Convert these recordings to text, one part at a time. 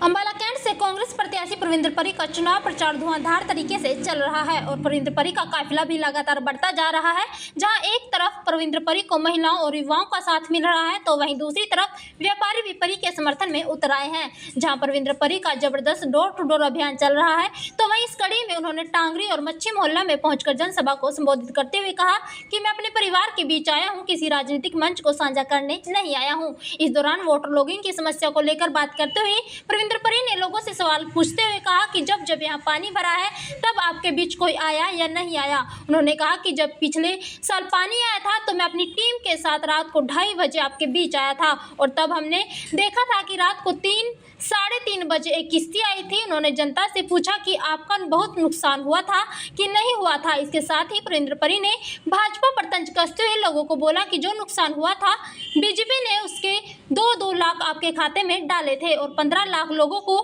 Ambala cantt से कांग्रेस प्रत्याशी प्रविंदर परी का चुनाव प्रचार धुआंधार तरीके से चल रहा है और प्रविंदर परी का काफिला भी लगातार बढ़ता जा रहा है। जहां एक तरफ प्रविंदर परी को महिलाओं और युवाओं का साथ मिल रहा है, तो वहीं दूसरी तरफ व्यापारी भी परी के समर्थन में उतर आए हैं। जहां प्रविंदर परी का जबरदस्त डोर टू डोर अभियान चल रहा है, तो वहीं इस कड़ी में उन्होंने टांगरी और मच्छी मोहल्ला में पहुंचकर जनसभा को संबोधित करते हुए कहा कि मैं अपने परिवार के बीच आया हूं, किसी राजनीतिक मंच को साझा करने नहीं आया हूं। इस दौरान वोटर लॉगिंग की समस्या को लेकर बात करते हुए प्रविंदर परी ने लोगों से सवाल पूछते हुए कहा कि जब जब यहाँ पानी भरा है तब आपके बीच कोई आया या नहीं आया। उन्होंने कहा कि जब पिछले साल पानी आया था तो मैं अपनी टीम के साथ रात को 2:30 बजे आपके बीच आया था और तब हमने देखा था कि रात को 3-3:30 बजे एक किश्ती आई थी। उन्होंने जनता से पूछा कि आपका बहुत नुकसान हुआ था कि नहीं हुआ था। इसके साथ ही प्रविंदर परी ने भाजपा पर तंज कसते हुए लोगों को बोला कि जो नुकसान हुआ था बीजेपी ने उसके 2-2 लाख आपके खाते में डाले थे और 15 लाख लोगों को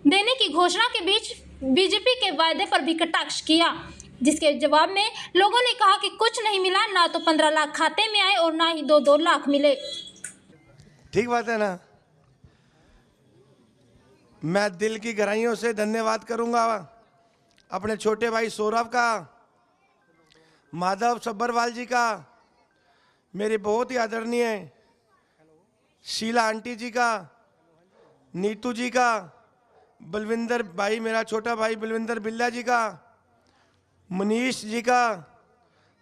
देने की घोषणा के बीच बीजेपी के वायदे पर भी कटाक्ष किया, जिसके जवाब में लोगों ने कहा कि कुछ नहीं मिला, ना तो 15 लाख खाते में आए और ना ही 2-2 लाख मिले। ठीक बात है ना। मैं दिल की गहराइयों से धन्यवाद करूंगा अपने छोटे भाई सौरभ का, माधव सब्बरवाल जी का, मेरी बहुत ही आदरणीय शीला आंटी जी का, नीतू जी का, बलविंदर भाई मेरा छोटा भाई बलविंदर बिल्ला जी का, मनीष जी का,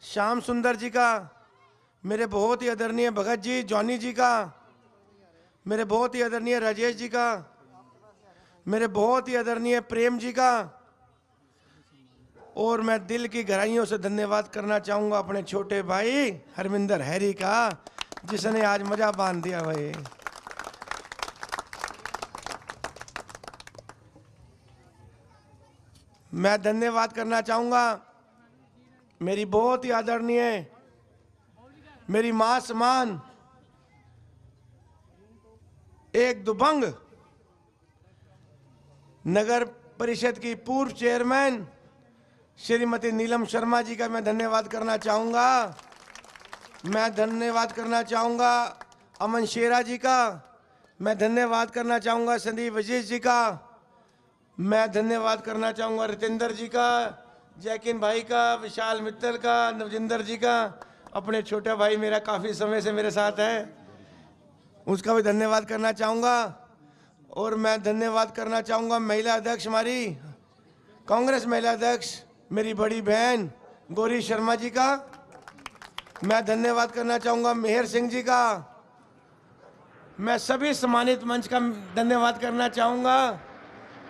श्याम सुंदर जी का, मेरे बहुत ही आदरणीय भगत जी जॉनी जी का, मेरे बहुत ही आदरणीय राजेश जी का, मेरे बहुत ही आदरणीय प्रेम जी का, और मैं दिल की गहराइयों से धन्यवाद करना चाहूँगा अपने छोटे भाई हरमिंदर हैरी का, जिसने आज मजा बांध दिया भाई। मैं धन्यवाद करना चाहूँगा मेरी बहुत ही आदरणीय मेरी मां समान एक दुबंग नगर परिषद की पूर्व चेयरमैन श्रीमती नीलम शर्मा जी का मैं धन्यवाद करना चाहूँगा। मैं धन्यवाद करना चाहूँगा अमन शेरा जी का, मैं धन्यवाद करना चाहूँगा संदीप वजीज जी का, मैं धन्यवाद करना चाहूँगा रितेंद्र जी का, जैकिन भाई का, विशाल मित्तल का, नवजिंदर जी का, अपने छोटा भाई मेरा काफ़ी समय से मेरे साथ है उसका भी धन्यवाद करना चाहूँगा। और मैं धन्यवाद करना चाहूँगा महिला अध्यक्ष हमारी कांग्रेस महिला अध्यक्ष मेरी बड़ी बहन गौरी शर्मा जी का, मैं धन्यवाद करना चाहूँगा मेहर सिंह जी का, मैं सभी सम्मानित मंच का धन्यवाद करना चाहूँगा।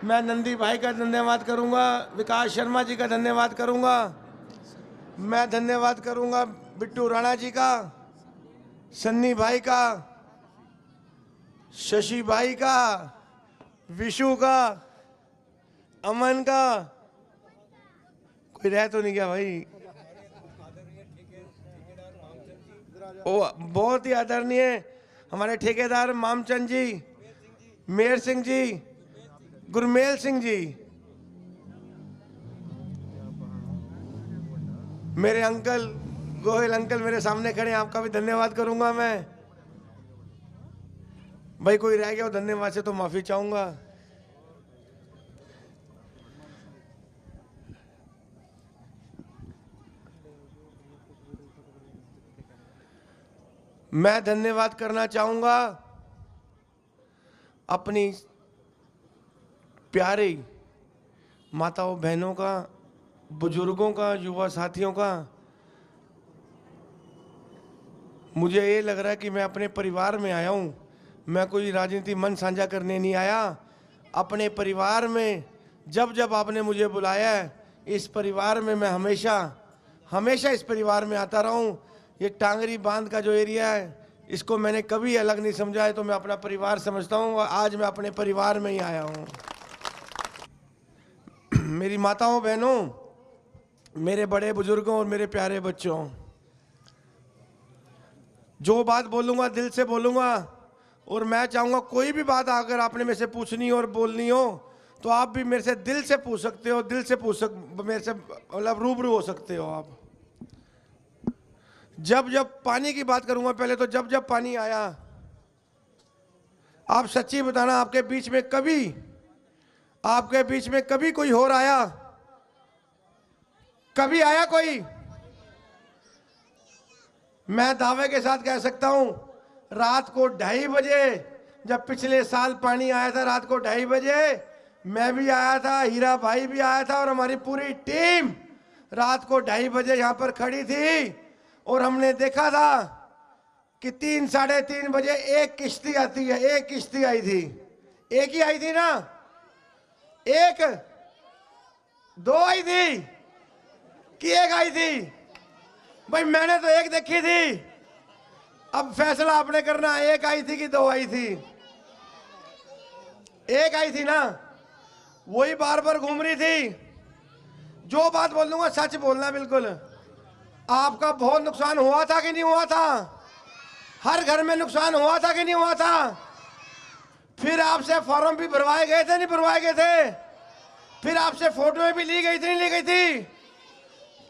मैं नंदी भाई का धन्यवाद करूँगा, विकास शर्मा जी का धन्यवाद करूँगा, मैं धन्यवाद करूँगा बिट्टू राणा जी का, सन्नी भाई का, शशि भाई का, विशु का, अमन का, कोई रह तो नहीं गया भाई, ओ बहुत ही आदरणीय हमारे ठेकेदार मामचंद जी, मेहर सिंह जी, गुरमेल सिंह जी, मेरे अंकल गोहिल अंकल मेरे सामने खड़े हैं, आपका भी धन्यवाद करूंगा मैं। भाई कोई रह गया हो धन्यवाद से तो माफी चाहूंगा। मैं धन्यवाद करना चाहूंगा अपनी प्यारी माताओं बहनों का, बुजुर्गों का, युवा साथियों का। मुझे ये लग रहा है कि मैं अपने परिवार में आया हूँ, मैं कोई राजनीति मन साझा करने नहीं आया। अपने परिवार में जब जब आपने मुझे बुलाया है, इस परिवार में मैं हमेशा इस परिवार में आता रहा हूँ। ये टांगरी बांध का जो एरिया है इसको मैंने कभी अलग नहीं समझा है, तो मैं अपना परिवार समझता हूँ और आज मैं अपने परिवार में ही आया हूँ। मेरी माताओं बहनों, मेरे बड़े बुजुर्गों और मेरे प्यारे बच्चों, जो बात बोलूँगा दिल से बोलूँगा और मैं चाहूँगा कोई भी बात अगर आपने मेरे से पूछनी हो और बोलनी हो तो आप भी मेरे से दिल से पूछ सकते हो, मेरे से मतलब रूबरू हो सकते हो आप। जब जब पानी की बात करूँगा पहले तो जब जब पानी आया आप सच्ची बताना, आपके बीच में कभी कोई और आया? कभी आया कोई? मैं दावे के साथ कह सकता हूं, रात को 2:30 बजे जब पिछले साल पानी आया था, रात को 2:30 बजे मैं भी आया था, हीरा भाई भी आया था और हमारी पूरी टीम रात को 2:30 बजे यहां पर खड़ी थी और हमने देखा था कि 3 साढ़े 3 बजे एक किश्ती आती है। एक किश्ती आई थी, एक ही आई थी ना? एक, दो आई थी कि एक आई थी? भाई मैंने तो एक देखी थी। अब फैसला आपने करना, एक आई थी कि दो आई थी? एक आई थी ना? वही बार बार घूम रही थी। जो बात बोल दूंगा सच बोलना बिल्कुल। आपका बहुत नुकसान हुआ था कि नहीं हुआ था? हर घर में नुकसान हुआ था कि नहीं हुआ था? फिर आपसे फॉर्म भी भरवाए गए थे, नहीं भरवाए गए थे? फिर आपसे फोटो भी ली गई थी, नहीं ली गई थी?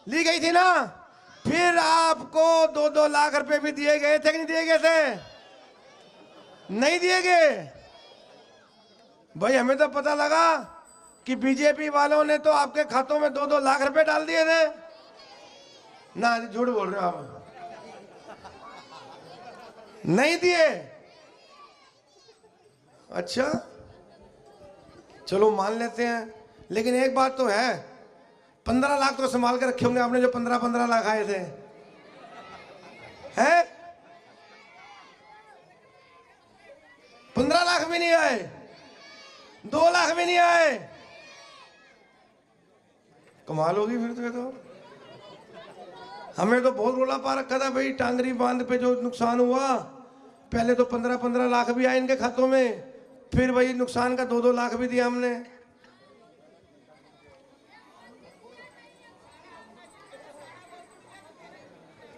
ली गई थी ना? फिर आपको 2-2 लाख रुपए भी दिए गए थे कि नहीं दिए गए थे? नहीं दिए गए? भाई हमें तो पता लगा कि बीजेपी वालों ने तो आपके खातों में 2-2 लाख रुपए डाल दिए थे ना। झूठ बोल रहे हो आप, नहीं दिए? अच्छा चलो मान लेते हैं, लेकिन एक बात तो है, 15 लाख तो संभाल के रखे होंगे आपने, जो 15 लाख आए थे। हैं? 15 लाख भी नहीं आए, 2 लाख भी नहीं आए। कमाल होगी फिर तो। ये तो हमें तो बहुत रोला पा रखा था भाई, टांगरी बांध पे जो नुकसान हुआ, पहले तो 15 लाख भी आए इनके खातों में, फिर वही नुकसान का 2-2 लाख भी दिया हमने।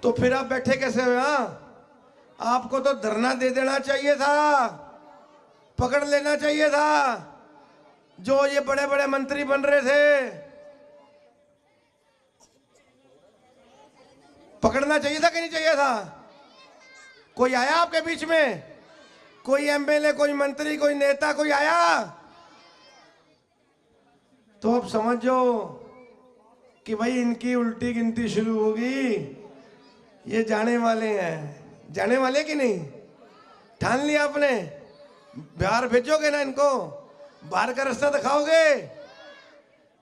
तो फिर आप बैठे कैसे हुए? आपको तो धरना दे देना चाहिए था, पकड़ लेना चाहिए था। जो ये बड़े बड़े मंत्री बन रहे थे, पकड़ना चाहिए था कि नहीं चाहिए था? कोई आया आपके बीच में? कोई एमएलए, कोई मंत्री, कोई नेता, कोई आया? तो अब समझो कि भाई इनकी उल्टी गिनती शुरू होगी। ये जाने वाले हैं। जाने वाले कि नहीं? ठान लिया आपने? बाहर भेजोगे ना इनको? बाहर का रास्ता दिखाओगे?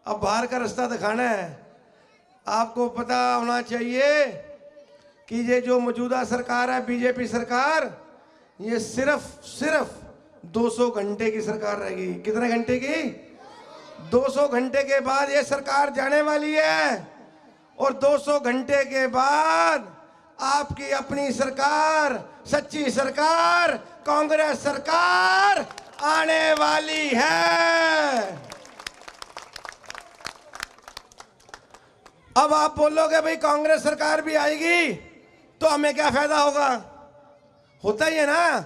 अब बाहर का रास्ता दिखाना है। आपको पता होना चाहिए कि ये जो मौजूदा सरकार है, बीजेपी सरकार, ये सिर्फ 200 घंटे की सरकार रहेगी। कितने घंटे की? 200 घंटे के बाद ये सरकार जाने वाली है और 200 घंटे के बाद आपकी अपनी सरकार, सच्ची सरकार, कांग्रेस सरकार आने वाली है। अब आप बोलोगे भाई कांग्रेस सरकार भी आएगी तो हमें क्या फायदा होगा? होता ही है ना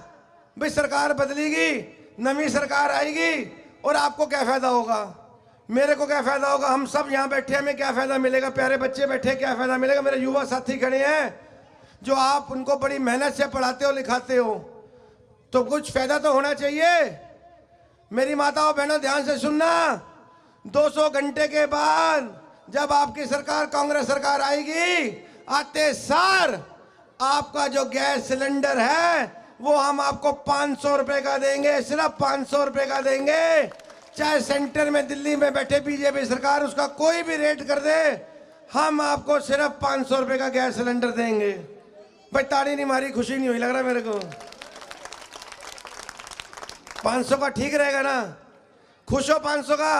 भाई, सरकार बदलेगी, नवी सरकार आएगी और आपको क्या फायदा होगा? मेरे को क्या फायदा होगा? हम सब यहाँ बैठे, हमें क्या फायदा मिलेगा? प्यारे बच्चे बैठे, क्या फायदा मिलेगा? मेरे युवा साथी खड़े हैं जो आप उनको बड़ी मेहनत से पढ़ाते हो, लिखाते हो, तो कुछ फायदा तो होना चाहिए। मेरी माताओं बहनों ध्यान से सुनना, 200 घंटे के बाद जब आपकी सरकार, कांग्रेस सरकार आएगी, आते सार आपका जो गैस सिलेंडर है वो हम आपको 500 रुपए का देंगे, सिर्फ 500 रुपए का देंगे। चाहे सेंटर में दिल्ली में बैठे बीजेपी सरकार उसका कोई भी रेट कर दे, हम आपको सिर्फ 500 रुपए का गैस सिलेंडर देंगे। भाई ताड़ी नहीं मारी, खुशी नहीं हुई लग रहा मेरे को? 500 का ठीक रहेगा ना? खुश हो 500 का?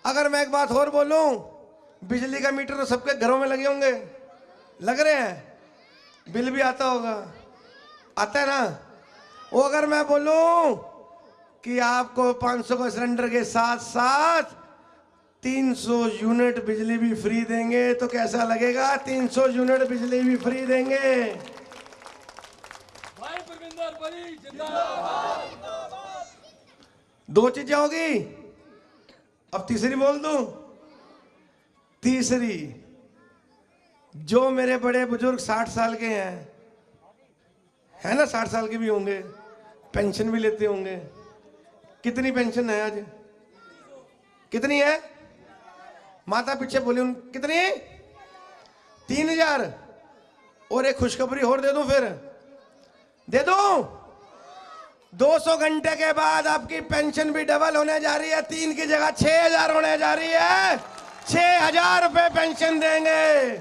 अगर मैं एक बात और बोलूं, बिजली का मीटर तो सबके घरों में लगे होंगे, लग रहे हैं, बिल भी आता होगा, आता है ना? वो अगर मैं बोलूं कि आपको 500 का सिलेंडर के साथ साथ 300 यूनिट बिजली भी फ्री देंगे तो कैसा लगेगा? 300 यूनिट बिजली भी फ्री देंगे। भाई परविंदर परी जिंदाबाद। 2 चीजें होगी, अब तीसरी बोल दूं? तीसरी, जो मेरे बड़े बुजुर्ग 60 साल के हैं, है ना, 60 साल के भी होंगे, पेंशन भी लेते होंगे। कितनी पेंशन है आज? कितनी है? माता पीछे बोली उन कितनी? 3000। और एक खुशखबरी और दे दूं, फिर दे दूं। 200 घंटे के बाद आपकी पेंशन भी डबल होने जा रही है। 3 की जगह 6000 होने जा रही है। 6000 रुपए पेंशन देंगे।